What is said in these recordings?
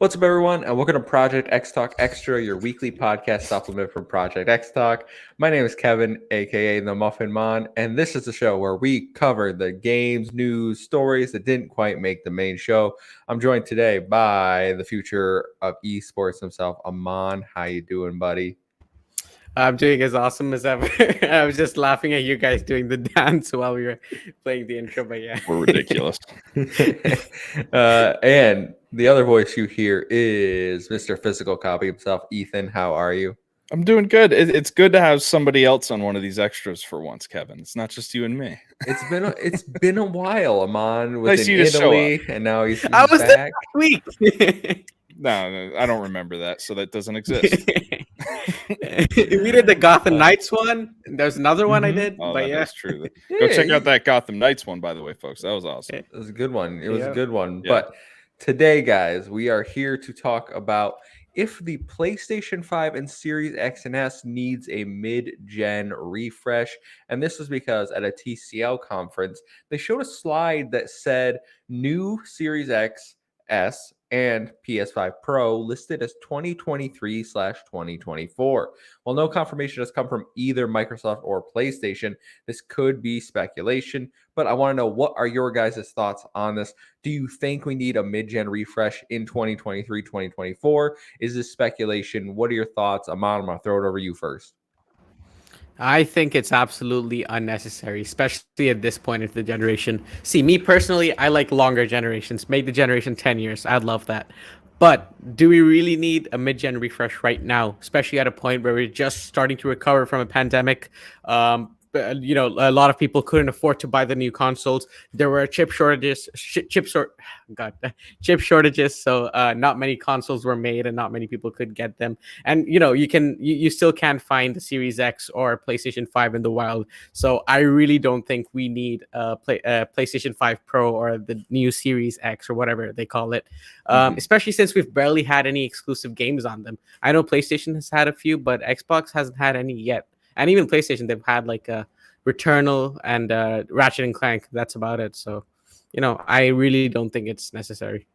What's up, everyone, and welcome to Project X Talk Extra, your weekly podcast supplement from Project X Talk. My name is Kevin, aka the Muffin Mon, and this is the show where we cover the games, news, stories that didn't quite make the main show. I'm joined today by the future of esports himself, Amon. How you doing, buddy? I'm doing as awesome as ever. I was just laughing at you guys doing the dance while we were playing the intro, but yeah. We're ridiculous. And the other voice you hear is Mr. Physical Copy himself, Ethan. How are you? I'm doing good. It's good to have somebody else on one of these extras for once, Kevin. It's not just you and me. It's been a while. Amon was Nice in you to show Italy, and now he's I was there back. last week. No, I don't remember that, so that doesn't exist. We did the Gotham Knights one. There's another one I did, Oh, but that yeah. is true. Go check out that Gotham Knights one, by the way, folks. That was awesome. It was a good one. It was a Yeah. good one. Yeah. But today, guys, we are here to talk about if the PlayStation 5 and Series X and S needs a mid-gen refresh. And this is because at a TCL conference, they showed a slide that said new Series X, S, and PS5 Pro listed as 2023/2024. While no confirmation has come from either Microsoft or PlayStation, this could be speculation. But I want to know, what are your guys' thoughts on this? Do you think we need a mid-gen refresh in 2023/2024? Is this speculation? What are your thoughts? Amon, I'm going to throw it over you first. I think it's absolutely unnecessary, especially at this point of the generation. See, me personally, I like longer generations. Make the generation 10 years. I'd love that. But do we really need a mid-gen refresh right now, especially at a point where we're just starting to recover from a pandemic? A lot of people couldn't afford to buy the new consoles. There were chip shortages, chip shortages. So not many consoles were made, and not many people could get them. And you still can't find the Series X or PlayStation 5 in the wild. So I really don't think we need PlayStation 5 Pro or the new Series X or whatever they call it. Especially since we've barely had any exclusive games on them. I know PlayStation has had a few, but Xbox hasn't had any yet. And even PlayStation, they've had like Returnal and Ratchet and Clank. That's about it. So, I really don't think it's necessary.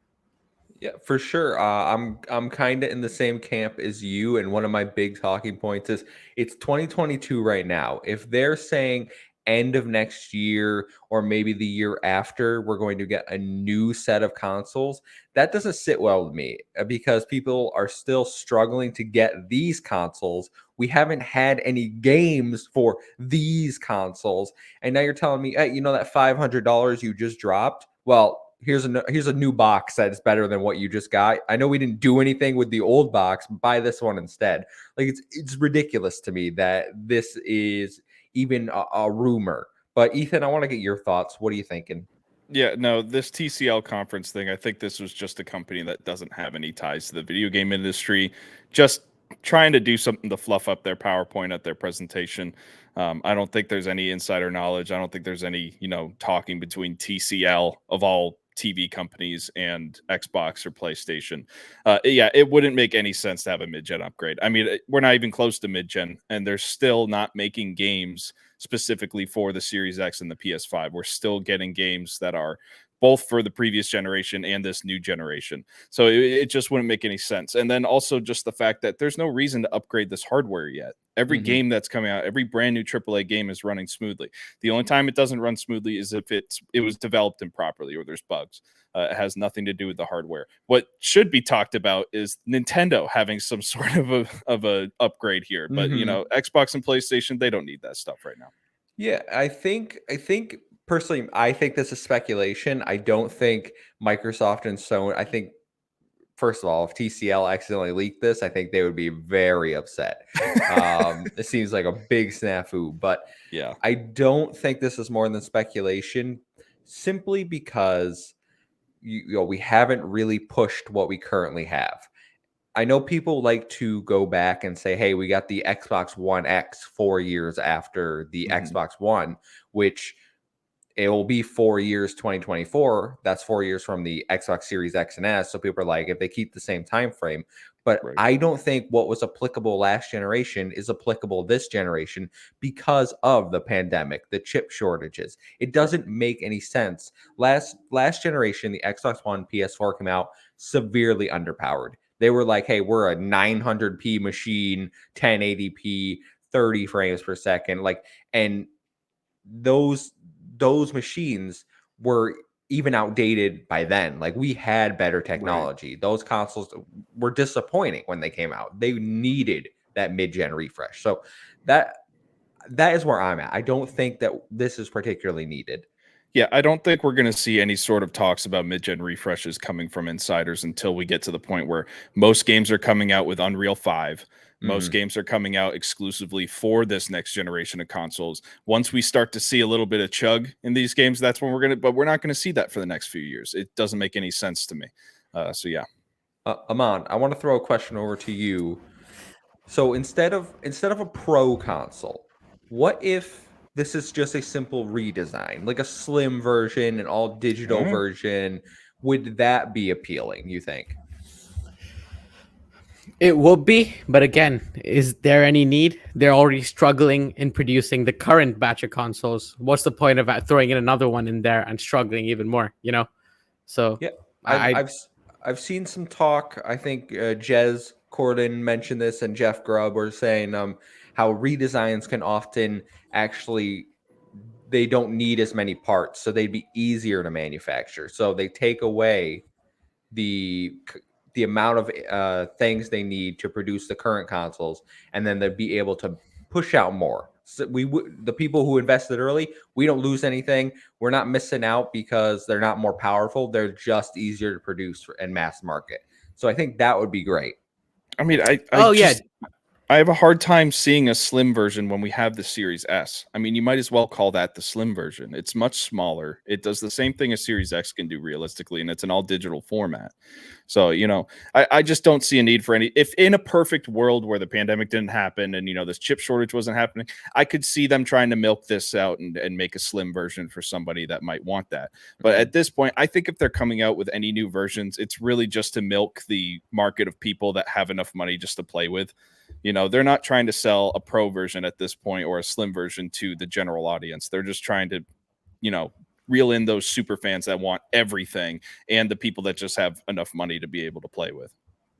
Yeah, for sure. I'm kind of in the same camp as you, and one of my big talking points is it's 2022 right now. If they're saying end of next year or maybe the year after, we're going to get a new set of consoles, that doesn't sit well with me because people are still struggling to get these consoles. We haven't had any games for these consoles, and now you're telling me, hey, that $500 you just dropped? Well, here's a new box that is better than what you just got. I know we didn't do anything with the old box, but buy this one instead. Like it's ridiculous to me that this is even a rumor. But Ethan, I want to get your thoughts. What are you thinking? Yeah, no, this TCL conference thing, I think this was just a company that doesn't have any ties to the video game industry, just trying to do something to fluff up their PowerPoint at their presentation. I don't think there's any insider knowledge. I don't think there's any, talking between TCL of all TV companies and Xbox or PlayStation. Yeah, it wouldn't make any sense to have a mid-gen upgrade. I mean, we're not even close to mid-gen, and they're still not making games specifically for the Series X and the PS5. We're still getting games that are both for the previous generation and this new generation. So it just wouldn't make any sense. And then also just the fact that there's no reason to upgrade this hardware yet. Every game that's coming out, every brand new AAA game is running smoothly. The only time it doesn't run smoothly is if it was developed improperly or there's bugs. It has nothing to do with the hardware. What should be talked about is Nintendo having some sort of a upgrade here. But Xbox and PlayStation, they don't need that stuff right now. Yeah, I think personally, I think this is speculation. I don't think Microsoft and Sony. I think, first of all, if TCL accidentally leaked this, I think they would be very upset. It seems like a big snafu, but yeah, I don't think this is more than speculation, simply because we haven't really pushed what we currently have. I know people like to go back and say, hey, we got the Xbox One X 4 years after the Xbox One, which it will be 4 years, 2024. That's 4 years from the Xbox Series X and S. So people are like, if they keep the same time frame. But Right. I don't think what was applicable last generation is applicable this generation because of the pandemic, the chip shortages. It doesn't make any sense. Last generation, the Xbox One, PS4 came out severely underpowered. They were like, "Hey, we're a 900p machine, 1080p, 30 frames per second." Like, and those machines were even outdated by then. Like, we had better technology. Those consoles were disappointing when they came out. They needed that mid-gen refresh. So that is where I'm at. I don't think that this is particularly needed. Yeah, I don't think we're going to see any sort of talks about mid-gen refreshes coming from insiders until we get to the point where most games are coming out with Unreal 5. Most Mhm. games are coming out exclusively for this next generation of consoles. Once we start to see a little bit of chug in these games, that's when but we're not going to see that for the next few years. It doesn't make any sense to me. So yeah. Aman, I want to throw a question over to you. So instead of a pro console, what if this is just a simple redesign, like a slim version, an all digital Yeah. version? Would that be appealing, you think? It would be, but again, is there any need? They're already struggling in producing the current batch of consoles. What's the point of throwing in another one in there and struggling even more? So Yeah, I've I I've s- I've seen some talk. I think Jez Corden mentioned this, and Jeff Grubb were saying how redesigns can often actually they don't need as many parts, so they'd be easier to manufacture. So they take away the amount of things they need to produce the current consoles, and then they'd be able to push out more. So the people who invested early, we don't lose anything. We're not missing out because they're not more powerful. They're just easier to produce and mass market. So I think that would be great. I mean, I oh yeah, just I have a hard time seeing a slim version when we have the Series S. I mean, you might as well call that the slim version. It's much smaller. It does the same thing a Series X can do realistically, and it's an all digital format. So, I just don't see a need for any. If in a perfect world where the pandemic didn't happen and, this chip shortage wasn't happening, I could see them trying to milk this out and make a slim version for somebody that might want that. But Mhm. at this point, I think if they're coming out with any new versions, it's really just to milk the market of people that have enough money just to play with. They're not trying to sell a pro version at this point or a slim version to the general audience. They're just trying to, reel in those super fans that want everything and the people that just have enough money to be able to play with.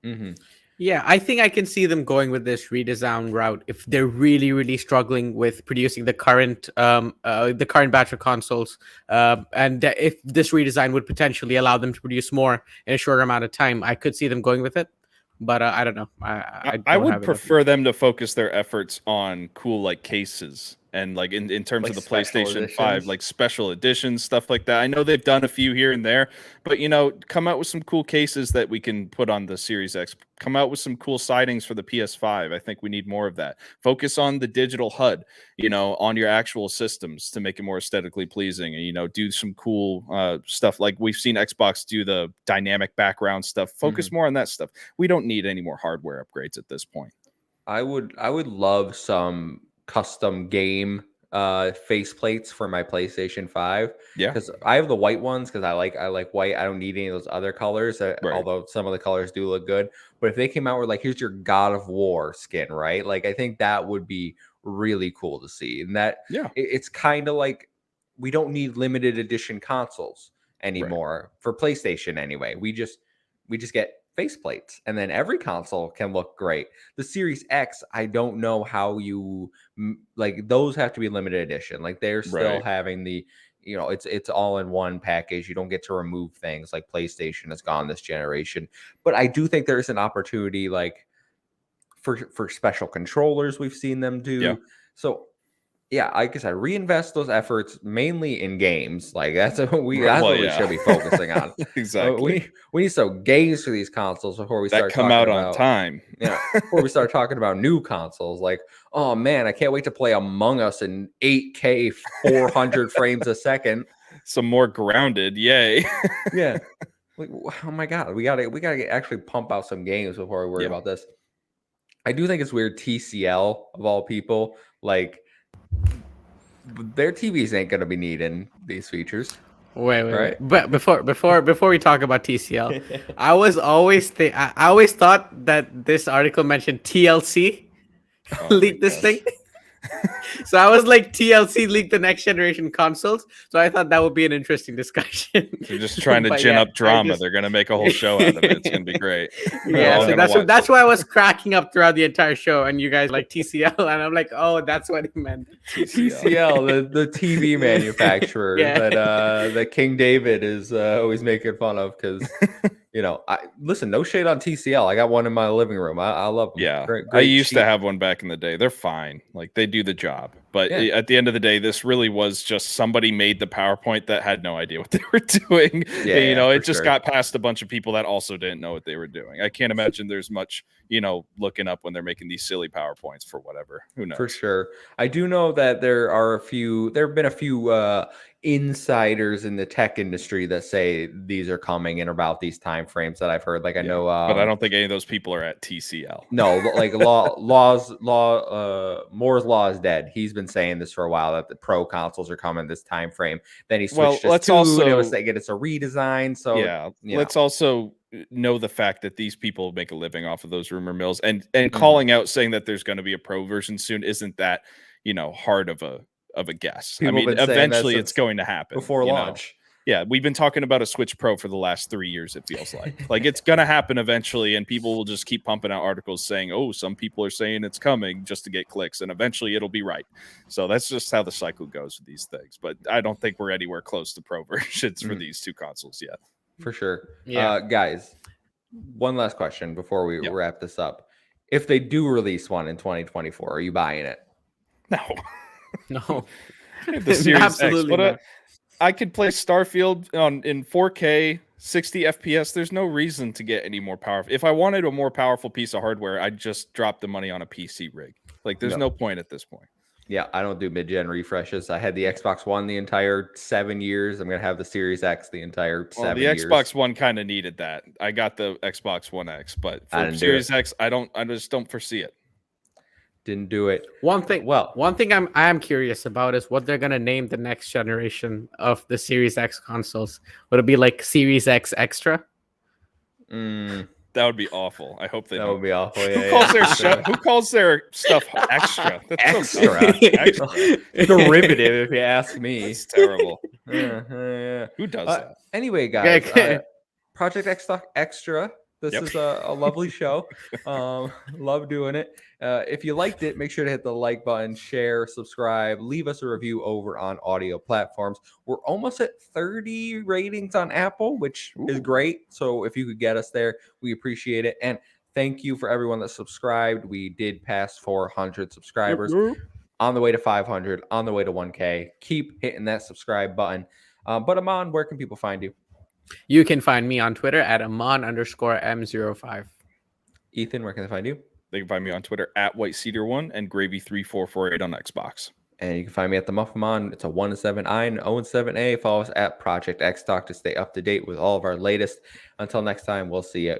Mhm. yeah, I think I can see them going with this redesign route if they're really, really struggling with producing the current batch of consoles, and if this redesign would potentially allow them to produce more in a shorter amount of time. I could see them going with it, but I don't know. I I don't would have enough. prefer them to focus their efforts on cool like cases and like in terms Like of the special PlayStation 5, editions. like special editions, stuff like that. I know they've done a few here and there, but come out with some cool cases that we can put on the Series X. Come out with some cool sightings for the PS5. I think we need more of that. Focus on the digital HUD, on your actual systems to make it more aesthetically pleasing and do some cool stuff like we've seen Xbox do the dynamic background stuff. Focus Mhm. more on that stuff. We don't need any more hardware upgrades at this point. I would love some custom game faceplates for my PlayStation 5 Yeah, because I have the white ones because I like white. I don't need any of those other colors, right. although some of the colors do look good. But if they came out with like, here's your God of War skin, right? Like, I think that would be really cool to see. And that Yeah, it's kind of like we don't need limited edition consoles right. anymore for PlayStation anyway. We just get faceplates, and then every console can look great. The Series X, I don't know how like those have to be limited edition. Like, they're still Right. having it's all in one package. You don't get to remove things like PlayStation has gone this generation. But I do think there's an opportunity like for special controllers we've seen them Yeah. do. So yeah, like I said, reinvest those efforts mainly in games. Like that's Well, what we yeah. should be focusing on. Exactly. We need some games for these consoles before we That start come talking out on about time. before we start talking about new consoles. Like, oh man, I can't wait to play Among Us in 8K 400 frames a second. Some more grounded. Yay. Yeah. Like, oh my god, we gotta actually pump out some games before we worry Yeah. about this. I do think it's weird. TCL of all people, like their TVs ain't gonna be needing these features. Wait. Right? But before we talk about TCL, I always thought that this article mentioned TLC Oh my leaked this gosh. thing. So I was like, TLC leaked the next generation consoles. So I thought that would be an interesting discussion. They're just trying to But gin yeah, up drama. just- They're gonna make a whole show out of it. It's gonna be great. We're Yeah, all so gonna watch that's it. why I was cracking up throughout the entire show, and you guys like TCL, and I'm like, oh, that's what he meant. TCL, the TV manufacturer Yeah. that King David is always making fun of because I listen. No shade on TCL. I got one in my living room. I love them. Yeah, Great, I great used to cheap- have one back in the day. They're fine. Like they do the job. But Yeah. at the end of the day, this really was just somebody made the PowerPoint that had no idea what they were doing. Yeah, It for just sure. got past a bunch of people that also didn't know what they were doing. I can't imagine there's much, looking up when they're making these silly PowerPoints for whatever. Who knows? For sure. I do know that there have been a few insiders in the tech industry that say these are coming in about these time frames that I've heard. Like I know but I don't think any of those people are at TCL. no, like Moore's law is dead. He's been saying this for a while that the pro consoles are coming this time frame. Then he Well, switched to let's two, and it was also- like it's a redesign. So Yeah, you let's also know the fact that these people make a living off of those rumor mills, and Mhm. calling out saying that there's going to be a pro version soon isn't that hard of a guess. People I mean, have been saying that eventually it's since going to happen before you know? launch. Yeah, we've been talking about a Switch Pro for the last 3 years. It feels like it's going to happen eventually, and people will just keep pumping out articles saying, "Oh, some people are saying it's coming," just to get clicks, and eventually it'll be right. So that's just how the cycle goes with these things. But I don't think we're anywhere close to pro versions for these two consoles yet. For sure. Yeah. Guys, one last question before we Yep. wrap this up. If they do release one in 2024, are you buying it? No. No, The Series absolutely X. not. I could play Starfield in 4K, 60 FPS. There's no reason to get any more powerful. If I wanted a more powerful piece of hardware, I'd just drop the money on a PC rig. Like, there's no point at this point. Yeah, I don't do mid-gen refreshes. I had the Xbox One the entire 7 years. I'm gonna have the Series X the entire Well, 7 the years. Xbox One kind of needed that. I got the Xbox One X, but I for didn't do Series it. X, I just don't foresee it. Didn't do it. One thing Well, I am curious about is what they're gonna name the next generation of the Series X consoles. Would it be like Series X Extra? That would be awful. I hope they that don't. would be awful. Who Yeah, calls yeah. who calls their stuff extra? That's so Extra. dumb. Extra. Derivative, if you ask me. That's terrible. Yeah. Who does that? Anyway, guys, Okay. Project X Stock Extra. This Yep. is a lovely show. Love doing it. If you liked it, make sure to hit the like button, share, subscribe, leave us a review over on audio platforms. We're almost at 30 ratings on Apple, which is great. So if you could get us there, we appreciate it. And thank you for everyone that subscribed. We did pass 400 subscribers. On the way to 500, on the way to 1K. Keep hitting that subscribe button. But Aman, where can people find you? You can find me on Twitter at Amon_M05. Ethan, where can they find you? They can find me on Twitter at WhiteCedar1 and Gravy3448 on Xbox. And you can find me at the Muffamon. It's a 1-7I and 0-7A. Follow us at Project X Talk to stay up to date with all of our latest. Until next time, we'll see you.